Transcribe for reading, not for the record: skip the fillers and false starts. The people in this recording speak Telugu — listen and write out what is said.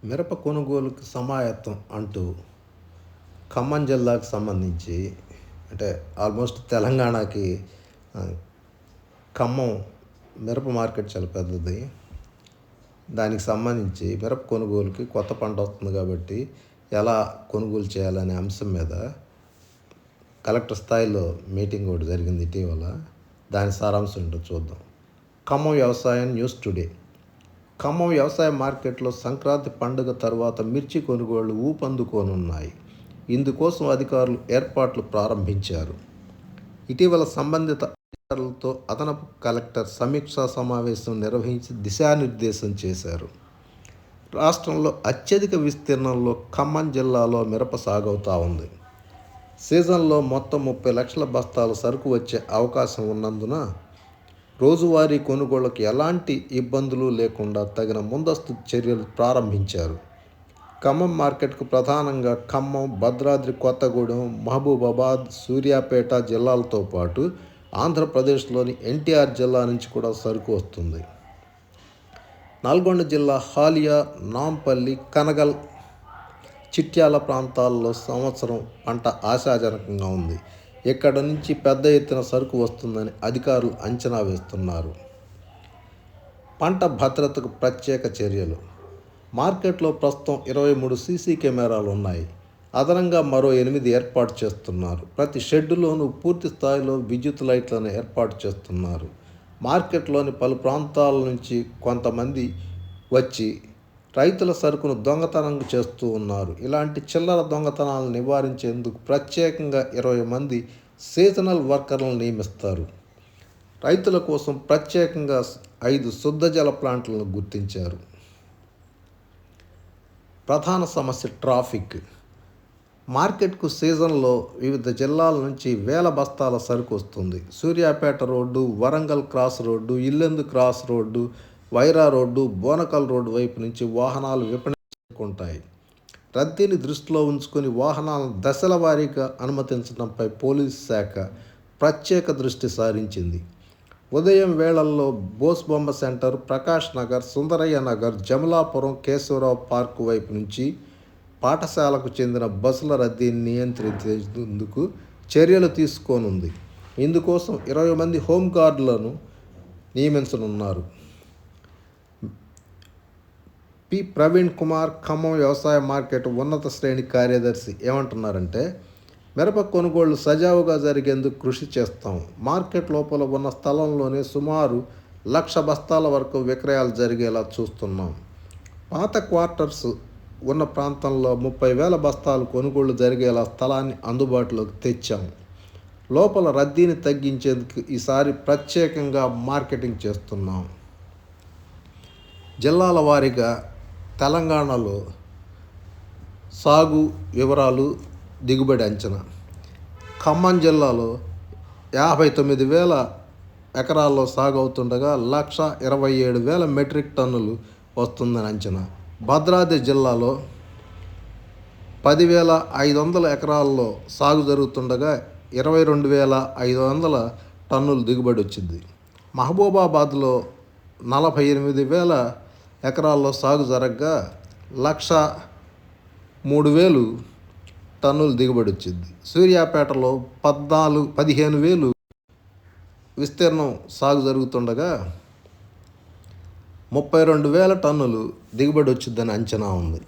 మిరప కొనుగోలుకు సమాయత్తం అంటూ ఖమ్మం జిల్లాకు సంబంధించి అంటే ఆల్మోస్ట్ తెలంగాణకి ఆ, ఖమ్మం మిరప మార్కెట్ చాలా పెద్దది. దానికి సంబంధించి మిరప కొనుగోలుకి కొత్త పంట వస్తుంది కాబట్టి ఎలా కొనుగోలు చేయాలనే అంశం మీద కలెక్టర్ స్థాయిలో మీటింగ్ ఒకటి జరిగింది ఇటీవల. దాని సారాంశం ఏంటో చూద్దాం. ఖమ్మం వ్యవసాయం న్యూస్ టుడే. ఖమ్మం వ్యవసాయ మార్కెట్లో సంక్రాంతి పండుగ తర్వాత మిర్చి కొనుగోళ్లు ఊపందుకోనున్నాయి. ఇందుకోసం అధికారులు ఏర్పాట్లు ప్రారంభించారు. ఇటీవల సంబంధిత అధికారులతో అదనపు కలెక్టర్ సమీక్షా సమావేశం నిర్వహించి దిశానిర్దేశం చేశారు. రాష్ట్రంలో అత్యధిక విస్తీర్ణంలో ఖమ్మం జిల్లాలో మిరప సాగవుతూ ఉంది. సీజన్లో మొత్తం 30 లక్షల బస్తాల సరుకు వచ్చే అవకాశం ఉన్నందున రోజువారీ కొనుగోళ్లకు ఎలాంటి ఇబ్బందులు లేకుండా తగిన ముందస్తు చర్యలు ప్రారంభించారు. ఖమ్మం మార్కెట్కు ప్రధానంగా ఖమ్మం, భద్రాద్రి కొత్తగూడెం, మహబూబాబాద్, సూర్యాపేట జిల్లాలతో పాటు ఆంధ్రప్రదేశ్లోని ఎన్టీఆర్ జిల్లా నుంచి కూడా సరుకు వస్తుంది. నల్గొండ జిల్లా హాలియా, నాంపల్లి, కనగల్, చిట్యాల ప్రాంతాల్లో సంవత్సరం పంట ఆశాజనకంగా ఉంది. ఇక్కడ నుంచి పెద్ద ఎత్తున సరుకు వస్తుందని అధికారులు అంచనా వేస్తున్నారు. పంట భద్రతకు ప్రత్యేక చర్యలు. మార్కెట్లో ప్రస్తుతం 23 సీసీ కెమెరాలు ఉన్నాయి. అదనంగా మరో 8 ఏర్పాటు చేస్తున్నారు. ప్రతి షెడ్డులోనూ పూర్తి స్థాయిలో విద్యుత్ లైట్లను ఏర్పాటు చేస్తున్నారు. మార్కెట్లోని పలు ప్రాంతాల నుంచి కొంతమంది వచ్చి రైతుల సరుకును దొంగతనం చేస్తూ ఉన్నారు. ఇలాంటి చిల్లర దొంగతనాలను నివారించేందుకు ప్రత్యేకంగా 20 మంది సీజనల్ వర్కర్లను నియమిస్తారు. రైతుల కోసం ప్రత్యేకంగా 5 శుద్ధజల ప్లాంట్లను గుర్తించారు. ప్రధాన సమస్య ట్రాఫిక్. మార్కెట్కు సీజన్లో వివిధ జిల్లాల నుంచి వేల బస్తాల సరుకు వస్తుంది. Suryapet road, Warangal cross road, Yellandu cross road, Wyra road, Bonakal road వైపు నుంచి వాహనాలు విపణించుకుంటాయి. రద్దీని దృష్టిలో ఉంచుకొని వాహనాలను దశల వారీగా అనుమతించడంపై పోలీసు శాఖ ప్రత్యేక దృష్టి సారించింది. ఉదయం వేళల్లో బోస్బొమ్మ సెంటర్, ప్రకాష్ నగర్, సుందరయ్య నగర్, జమలాపురం, కేశవరావు పార్కు వైపు నుంచి పాఠశాలకు చెందిన బస్సుల రద్దీని నియంత్రించేందుకు చర్యలు తీసుకోనుంది. ఇందుకోసం 20 మంది హోంగార్డులను నియమించనున్నారు. పి ప్రవీణ్ కుమార్, ఖమ్మం వ్యవసాయ మార్కెట్ ఉన్నత శ్రేణి కార్యదర్శి ఏమంటున్నారంటే, మిరప కొనుగోళ్లు సజావుగా జరిగేందుకు కృషి చేస్తాం. మార్కెట్ లోపల ఉన్న స్థలంలోనే సుమారు 1,00,000 బస్తాల వరకు విక్రయాలు జరిగేలా చూస్తున్నాం. పాత క్వార్టర్స్ ఉన్న ప్రాంతంలో 30,000 బస్తాలు కొనుగోళ్లు జరిగేలా స్థలాన్ని అందుబాటులోకి తెచ్చాము. లోపల రద్దీని తగ్గించేందుకు ఈసారి ప్రత్యేకంగా మార్కెటింగ్ చేస్తున్నాం. జిల్లాల వారీగా తెలంగాణలో సాగు వివరాలు, దిగుబడి అంచనా. ఖమ్మం జిల్లాలో 59,000 ఎకరాల్లో సాగు అవుతుండగా 1,27,000 మెట్రిక్ టన్నులు వస్తుందని అంచనా. భద్రాద్రి జిల్లాలో 10,500 ఎకరాల్లో సాగు జరుగుతుండగా 22,500 టన్నులు దిగుబడి వచ్చింది. మహబూబాబాద్లో 48,000 ఎకరాల్లో సాగు జరగగా 1,03,000 టన్నులు దిగుబడి వచ్చింది. సూర్యాపేటలో 15,000 విస్తీర్ణం సాగు జరుగుతుండగా 32,000 టన్నులు దిగుబడి వచ్చిందని అంచనా ఉంది.